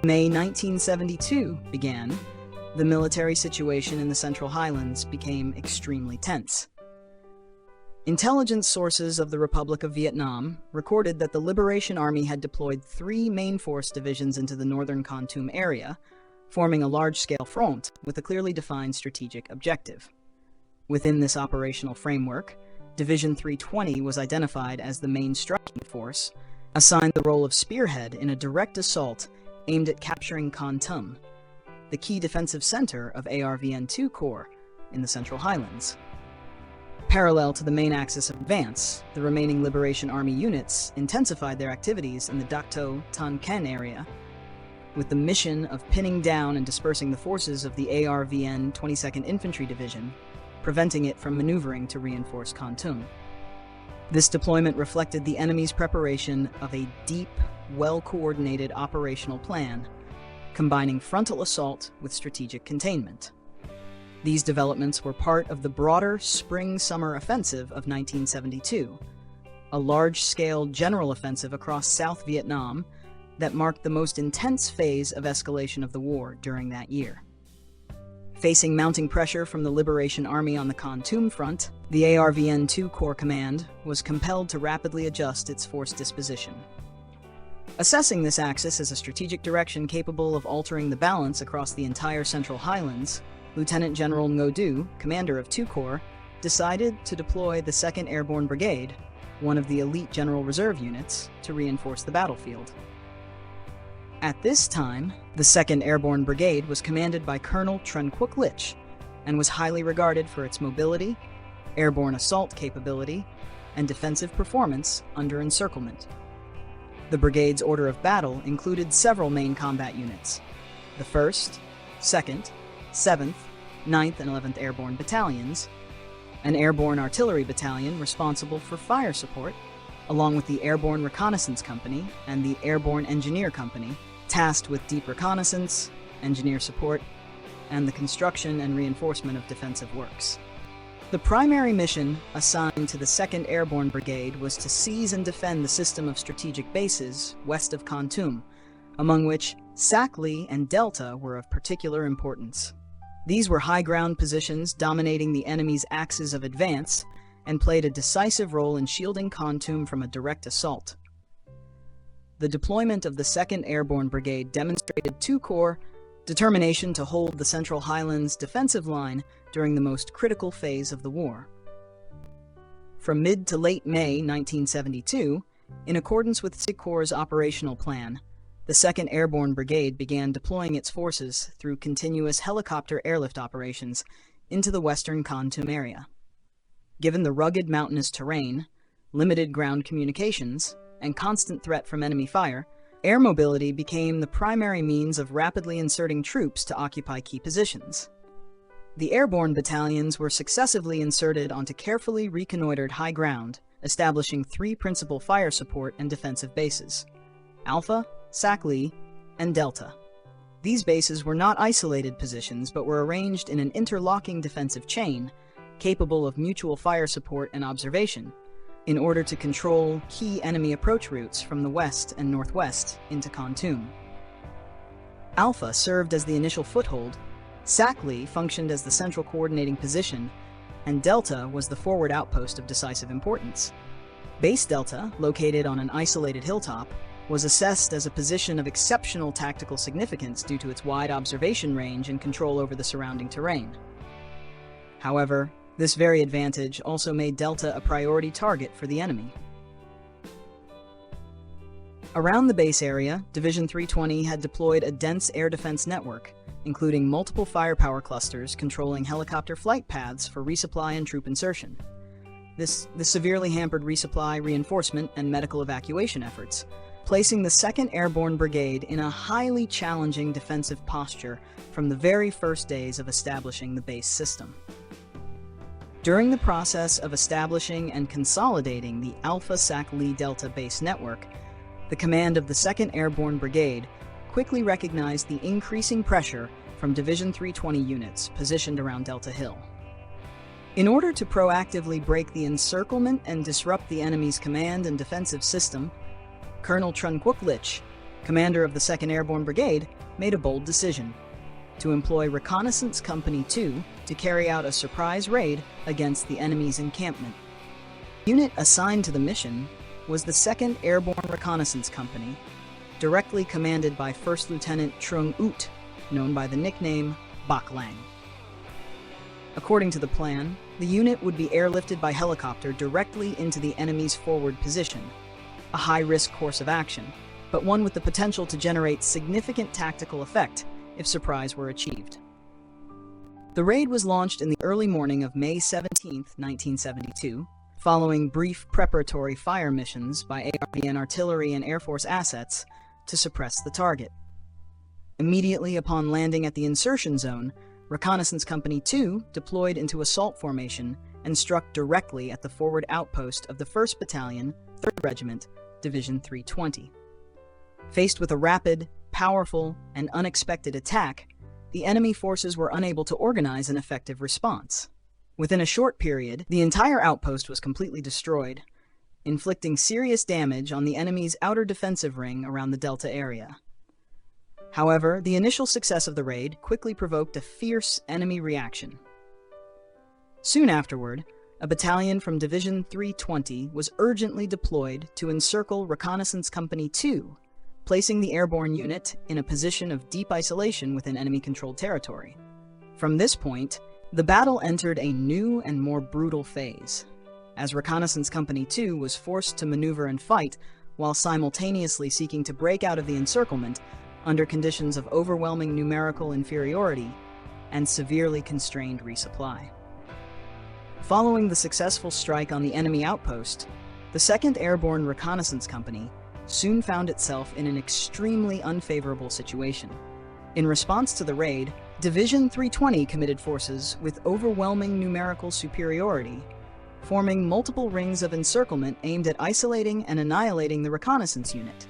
May 1972 began, the military situation in the Central Highlands became extremely tense. Intelligence sources of the Republic of Vietnam recorded that the Liberation Army had deployed 3 main force divisions into the northern Kon area, forming a large-scale front with a clearly defined strategic objective. Within this operational framework, Division 320 was identified as the main striking force, assigned the role of spearhead in a direct assault aimed at capturing Kon Tum, the key defensive center of ARVN II Corps in the Central Highlands. Parallel to the main axis of advance, the remaining Liberation Army units intensified their activities in the Dak To Ton Ken area, with the mission of pinning down and dispersing the forces of the ARVN 22nd Infantry Division, preventing it from maneuvering to reinforce Kon Tum. This deployment reflected the enemy's preparation of a deep, well-coordinated operational plan, combining frontal assault with strategic containment. These developments were part of the broader Spring-Summer Offensive of 1972, a large-scale general offensive across South Vietnam that marked the most intense phase of escalation of the war during that year. Facing mounting pressure from the Liberation Army on the Kon Tum front, the ARVN II Corps Command was compelled to rapidly adjust its force disposition. Assessing this axis as a strategic direction capable of altering the balance across the entire Central Highlands, Lieutenant General Ngo Du, commander of II Corps, decided to deploy the 2nd Airborne Brigade, one of the elite General Reserve units, to reinforce the battlefield. At this time, the 2nd Airborne Brigade was commanded by Colonel Trần Quốc Lịch and was highly regarded for its mobility, airborne assault capability, and defensive performance under encirclement. The brigade's order of battle included several main combat units: the 1st, 2nd, 7th, 9th, and 11th Airborne Battalions, an Airborne Artillery Battalion responsible for fire support, along with the Airborne Reconnaissance Company and the Airborne Engineer Company, tasked with deep reconnaissance, engineer support, and the construction and reinforcement of defensive works. The primary mission assigned to the 2nd Airborne Brigade was to seize and defend the system of strategic bases west of Kon Tum, among which Sac Ly and Delta were of particular importance. These were high-ground positions dominating the enemy's axes of advance and played a decisive role in shielding Kon Tum from a direct assault. The deployment of the 2nd Airborne Brigade demonstrated II Corps' determination to hold the Central Highlands defensive line during the most critical phase of the war. From mid to late May 1972, in accordance with II Corps' operational plan, the 2nd Airborne Brigade began deploying its forces through continuous helicopter airlift operations into the western Kon Tum area. Given the rugged mountainous terrain, limited ground communications, and constant threat from enemy fire, air mobility became the primary means of rapidly inserting troops to occupy key positions. The airborne battalions were successively inserted onto carefully reconnoitered high ground, establishing 3 principal fire support and defensive bases: Alpha, Sac Ly, and Delta. These bases were not isolated positions but were arranged in an interlocking defensive chain, capable of mutual fire support and observation, in order to control key enemy approach routes from the west and northwest into Kon Tum. Alpha served as the initial foothold, Sac Ly functioned as the central coordinating position, and Delta was the forward outpost of decisive importance. Base Delta, located on an isolated hilltop, was assessed as a position of exceptional tactical significance due to its wide observation range and control over the surrounding terrain. However, this very advantage also made Delta a priority target for the enemy. Around the base area, Division 320 had deployed a dense air defense network, including multiple firepower clusters controlling helicopter flight paths for resupply and troop insertion. This severely hampered resupply, reinforcement, and medical evacuation efforts, placing the 2nd Airborne Brigade in a highly challenging defensive posture from the very first days of establishing the base system. During the process of establishing and consolidating the Alpha Sac Ly Delta base network, the command of the 2nd Airborne Brigade quickly recognized the increasing pressure from Division 320 units positioned around Delta Hill. In order to proactively break the encirclement and disrupt the enemy's command and defensive system, Colonel Trần Quốc Lịch commander of the 2nd Airborne Brigade, made a bold decision to employ Reconnaissance Company 2 to carry out a surprise raid against the enemy's encampment. The unit assigned to the mission was the 2nd Airborne Reconnaissance Company, directly commanded by 1st Lieutenant Trung Ut, known by the nickname Bak Lang. According to the plan, the unit would be airlifted by helicopter directly into the enemy's forward position, a high-risk course of action, but one with the potential to generate significant tactical effect if surprise were achieved. The raid was launched in the early morning of May 17, 1972, following brief preparatory fire missions by ARVN artillery and Air Force assets to suppress the target. Immediately upon landing at the insertion zone, Reconnaissance Company 2 deployed into assault formation and struck directly at the forward outpost of the 1st Battalion, 3rd Regiment, Division 320. Faced with a rapid, powerful, and unexpected attack, the enemy forces were unable to organize an effective response. Within a short period, the entire outpost was completely destroyed, inflicting serious damage on the enemy's outer defensive ring around the Delta area. However, the initial success of the raid quickly provoked a fierce enemy reaction. Soon afterward, a battalion from Division 320 was urgently deployed to encircle Reconnaissance Company 2, placing the airborne unit in a position of deep isolation within enemy-controlled territory. From this point, the battle entered a new and more brutal phase, as Reconnaissance Company 2 was forced to maneuver and fight while simultaneously seeking to break out of the encirclement under conditions of overwhelming numerical inferiority and severely constrained resupply. Following the successful strike on the enemy outpost, the 2nd Airborne Reconnaissance Company soon found itself in an extremely unfavorable situation. In response to the raid, Division 320 committed forces with overwhelming numerical superiority, forming multiple rings of encirclement aimed at isolating and annihilating the reconnaissance unit.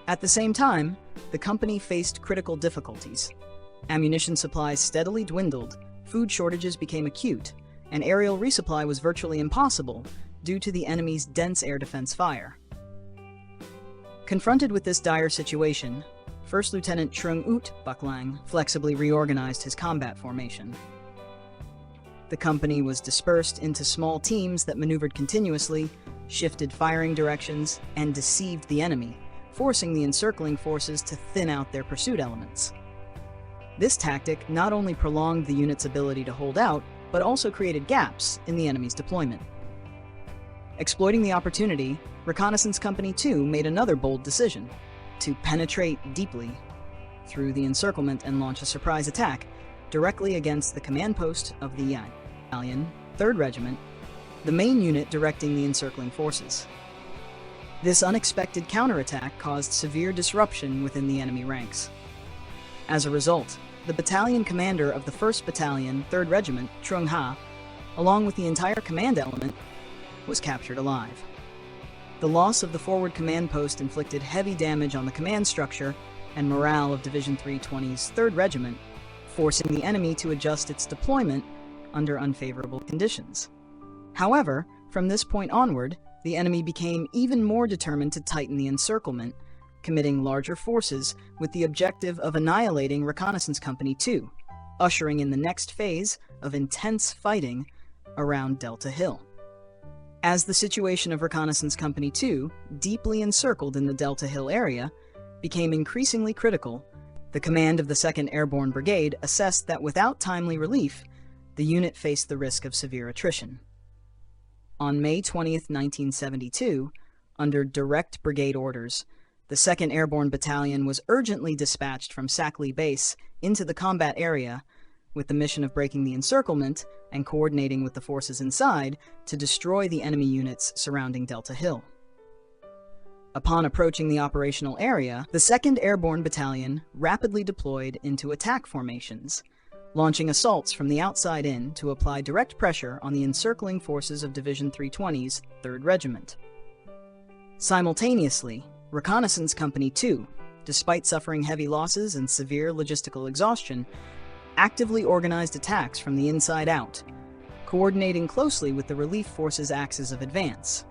At the same time, the company faced critical difficulties. Ammunition supplies steadily dwindled, food shortages became acute, and aerial resupply was virtually impossible due to the enemy's dense air defense fire. Confronted with this dire situation, 1st Lieutenant Trung Ut Bak Lang flexibly reorganized his combat formation. The company was dispersed into small teams that maneuvered continuously, shifted firing directions, and deceived the enemy, forcing the encircling forces to thin out their pursuit elements. This tactic not only prolonged the unit's ability to hold out, but also created gaps in the enemy's deployment. Exploiting the opportunity, Reconnaissance Company 2 made another bold decision: to penetrate deeply through the encirclement and launch a surprise attack directly against the command post of the Battalion, 3rd Regiment, the main unit directing the encircling forces. This unexpected counterattack caused severe disruption within the enemy ranks. As a result, the battalion commander of the 1st Battalion, 3rd Regiment, Trung Ha, along with the entire command element, was captured alive. The loss of the forward command post inflicted heavy damage on the command structure and morale of Division 320's 3rd Regiment, forcing the enemy to adjust its deployment under unfavorable conditions. However, from this point onward, the enemy became even more determined to tighten the encirclement, committing larger forces with the objective of annihilating Reconnaissance Company 2, ushering in the next phase of intense fighting around Delta Hill. As the situation of Reconnaissance Company 2, deeply encircled in the Delta Hill area, became increasingly critical, the command of the 2nd Airborne Brigade assessed that without timely relief, the unit faced the risk of severe attrition. On May 20, 1972, under direct brigade orders, the 2nd Airborne Battalion was urgently dispatched from Sackley Base into the combat area with the mission of breaking the encirclement and coordinating with the forces inside to destroy the enemy units surrounding Delta Hill. Upon approaching the operational area, the 2nd Airborne Battalion rapidly deployed into attack formations, launching assaults from the outside in to apply direct pressure on the encircling forces of Division 320's 3rd Regiment. Simultaneously, Reconnaissance Company 2, despite suffering heavy losses and severe logistical exhaustion, actively organized attacks from the inside out, coordinating closely with the relief forces' axis of advance.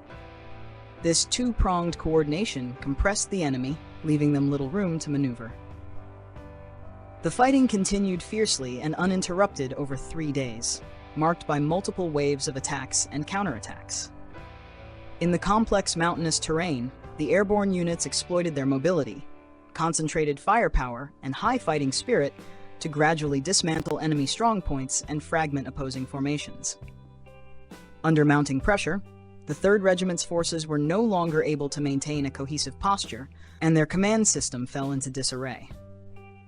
This two-pronged coordination compressed the enemy leaving them little room to maneuver. The fighting continued fiercely and uninterrupted over 3 days, marked by multiple waves of attacks and counterattacks. In the complex mountainous terrain, the airborne units exploited their mobility, concentrated firepower, and high fighting spirit to gradually dismantle enemy strongpoints and fragment opposing formations. Under mounting pressure, the 3rd Regiment's forces were no longer able to maintain a cohesive posture, and their command system fell into disarray.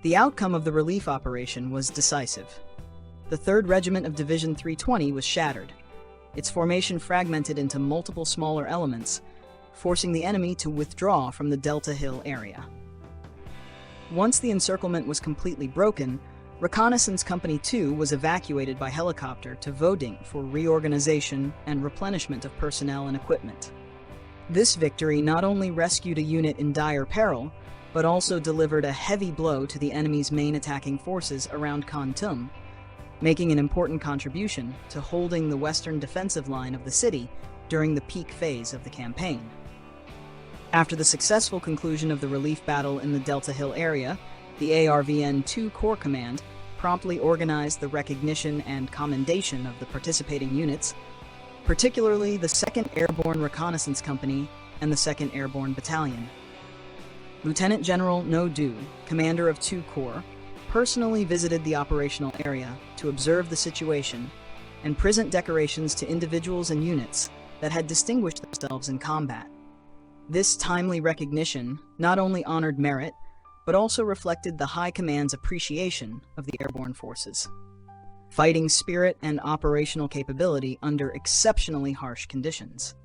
The outcome of the relief operation was decisive. The 3rd Regiment of Division 320 was shattered, its formation fragmented into multiple smaller elements, forcing the enemy to withdraw from the Delta Hill area. Once the encirclement was completely broken, Reconnaissance Company 2 was evacuated by helicopter to Voding for reorganization and replenishment of personnel and equipment. This victory not only rescued a unit in dire peril, but also delivered a heavy blow to the enemy's main attacking forces around Kon Tum, making an important contribution to holding the western defensive line of the city during the peak phase of the campaign. After the successful conclusion of the relief battle in the Delta Hill area, the ARVN 2 Corps Command promptly organized the recognition and commendation of the participating units, particularly the 2nd Airborne Reconnaissance Company and the 2nd Airborne Battalion. Lieutenant General No Du, commander of 2 Corps, personally visited the operational area to observe the situation and present decorations to individuals and units that had distinguished themselves in combat. This timely recognition not only honored merit, but also reflected the High Command's appreciation of the airborne forces, fighting spirit and operational capability under exceptionally harsh conditions.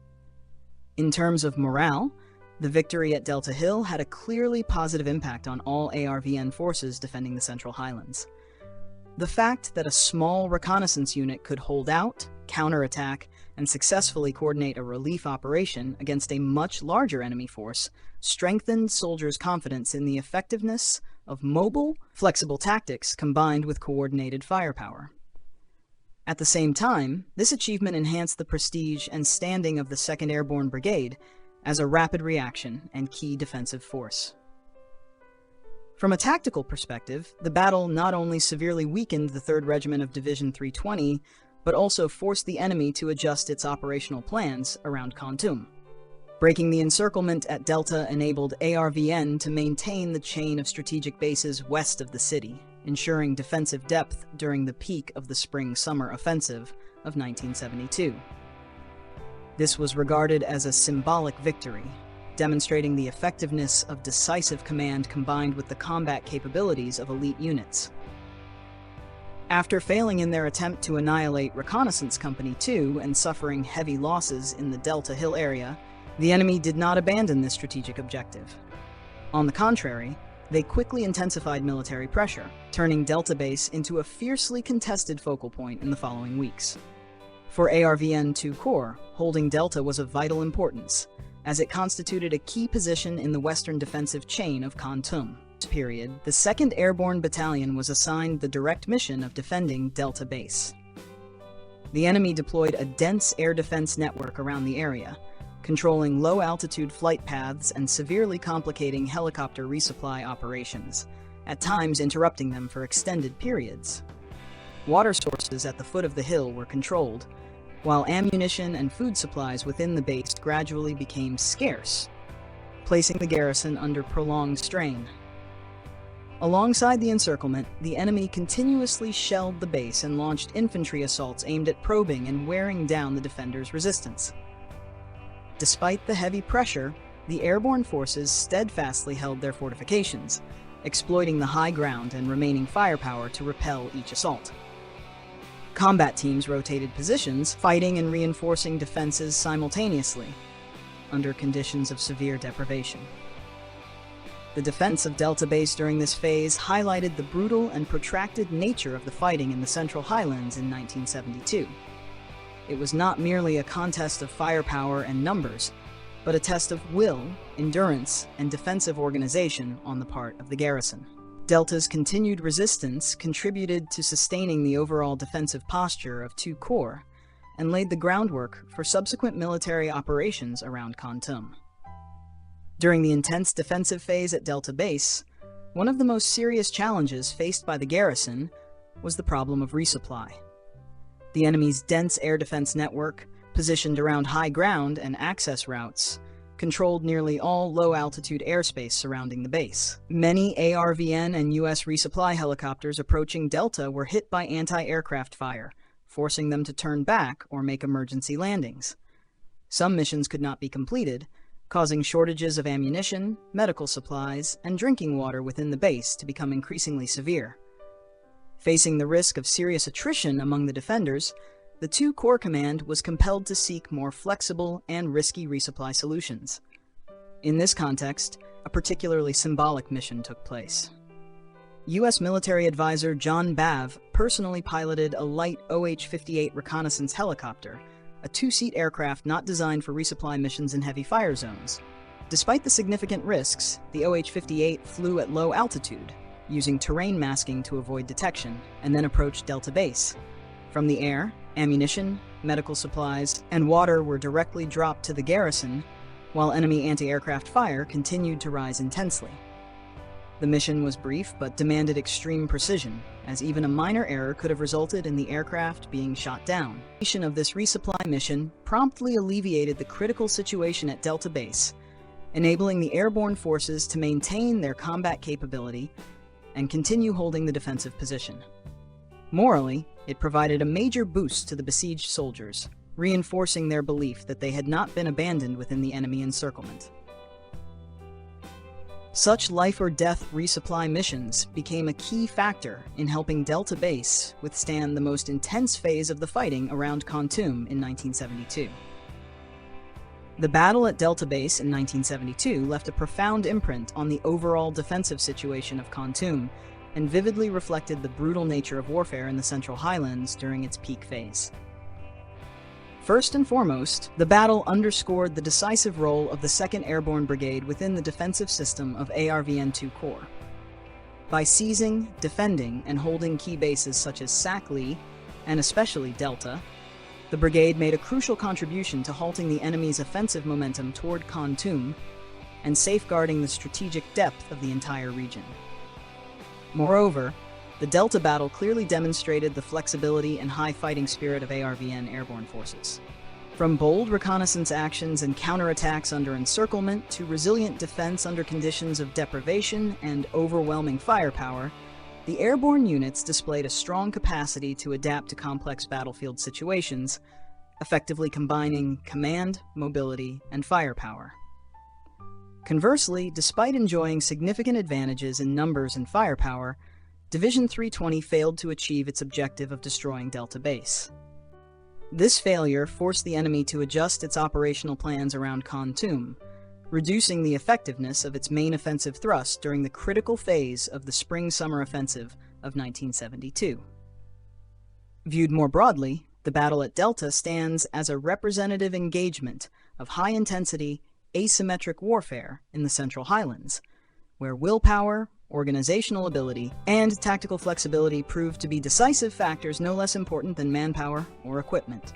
In terms of morale, the victory at Delta Hill had a clearly positive impact on all ARVN forces defending the Central Highlands. The fact that a small reconnaissance unit could hold out, counterattack, and successfully coordinate a relief operation against a much larger enemy force strengthened soldiers' confidence in the effectiveness of mobile, flexible tactics combined with coordinated firepower. At the same time, this achievement enhanced the prestige and standing of the 2nd Airborne Brigade as a rapid reaction and key defensive force. From a tactical perspective, the battle not only severely weakened the 3rd Regiment of Division 320, but also forced the enemy to adjust its operational plans around Kon Tum. Breaking the encirclement at Delta enabled ARVN to maintain the chain of strategic bases west of the city, ensuring defensive depth during the peak of the spring-summer offensive of 1972. This was regarded as a symbolic victory, demonstrating the effectiveness of decisive command combined with the combat capabilities of elite units. After failing in their attempt to annihilate Reconnaissance Company 2 and suffering heavy losses in the Delta Hill area, the enemy did not abandon this strategic objective. On the contrary, they quickly intensified military pressure, turning Delta Base into a fiercely contested focal point in the following weeks. For ARVN 2 Corps, holding Delta was of vital importance, as it constituted a key position in the western defensive chain of Kon Tum. Period, the 2nd Airborne Battalion was assigned the direct mission of defending Delta Base. The enemy deployed a dense air defense network around the area, controlling low-altitude flight paths and severely complicating helicopter resupply operations, at times interrupting them for extended periods. Water sources at the foot of the hill were controlled, while ammunition and food supplies within the base gradually became scarce, placing the garrison under prolonged strain. Alongside the encirclement, the enemy continuously shelled the base and launched infantry assaults aimed at probing and wearing down the defenders' resistance. Despite the heavy pressure, the airborne forces steadfastly held their fortifications, exploiting the high ground and remaining firepower to repel each assault. Combat teams rotated positions, fighting and reinforcing defenses simultaneously, under conditions of severe deprivation. The defense of Delta Base during this phase highlighted the brutal and protracted nature of the fighting in the Central Highlands in 1972. It was not merely a contest of firepower and numbers, but a test of will, endurance, and defensive organization on the part of the garrison. Delta's continued resistance contributed to sustaining the overall defensive posture of 2 Corps and laid the groundwork for subsequent military operations around Kon Tum. During the intense defensive phase at Delta Base, one of the most serious challenges faced by the garrison was the problem of resupply. The enemy's dense air defense network, positioned around high ground and access routes, controlled nearly all low-altitude airspace surrounding the base. Many ARVN and U.S. resupply helicopters approaching Delta were hit by anti-aircraft fire, forcing them to turn back or make emergency landings. Some missions could not be completed, causing shortages of ammunition, medical supplies, and drinking water within the base to become increasingly severe. Facing the risk of serious attrition among the defenders, the 2 Corps Command was compelled to seek more flexible and risky resupply solutions. In this context, a particularly symbolic mission took place. U.S. military advisor John Bav personally piloted a light OH-58 reconnaissance helicopter, a 2-seat aircraft not designed for resupply missions in heavy fire zones. Despite the significant risks, the OH-58 flew at low altitude, using terrain masking to avoid detection, and then approached Delta Base. From the air, ammunition, medical supplies, and water were directly dropped to the garrison, while enemy anti-aircraft fire continued to rise intensely. The mission was brief but demanded extreme precision, as even a minor error could have resulted in the aircraft being shot down. The completion of this resupply mission promptly alleviated the critical situation at Delta Base, enabling the airborne forces to maintain their combat capability and continue holding the defensive position. Morally, it provided a major boost to the besieged soldiers, reinforcing their belief that they had not been abandoned within the enemy encirclement. Such life-or-death resupply missions became a key factor in helping Delta Base withstand the most intense phase of the fighting around Khartoum in 1972. The battle at Delta Base in 1972 left a profound imprint on the overall defensive situation of Khartoum and vividly reflected the brutal nature of warfare in the Central Highlands during its peak phase. First and foremost, the battle underscored the decisive role of the 2nd Airborne Brigade within the defensive system of ARVN-2 Corps. By seizing, defending, and holding key bases such as Sakli, and especially Delta, the brigade made a crucial contribution to halting the enemy's offensive momentum toward Khartoum and safeguarding the strategic depth of the entire region. Moreover, the Delta battle clearly demonstrated the flexibility and high fighting spirit of ARVN airborne forces. From bold reconnaissance actions and counterattacks under encirclement to resilient defense under conditions of deprivation and overwhelming firepower, the airborne units displayed a strong capacity to adapt to complex battlefield situations, effectively combining command, mobility, and firepower. Conversely, despite enjoying significant advantages in numbers and firepower, Division 320 failed to achieve its objective of destroying Delta Base. This failure forced the enemy to adjust its operational plans around Khartoum, reducing the effectiveness of its main offensive thrust during the critical phase of the Spring-Summer Offensive of 1972. Viewed more broadly, the battle at Delta stands as a representative engagement of high-intensity, asymmetric warfare in the Central Highlands, where willpower, organizational ability, and tactical flexibility proved to be decisive factors no less important than manpower or equipment.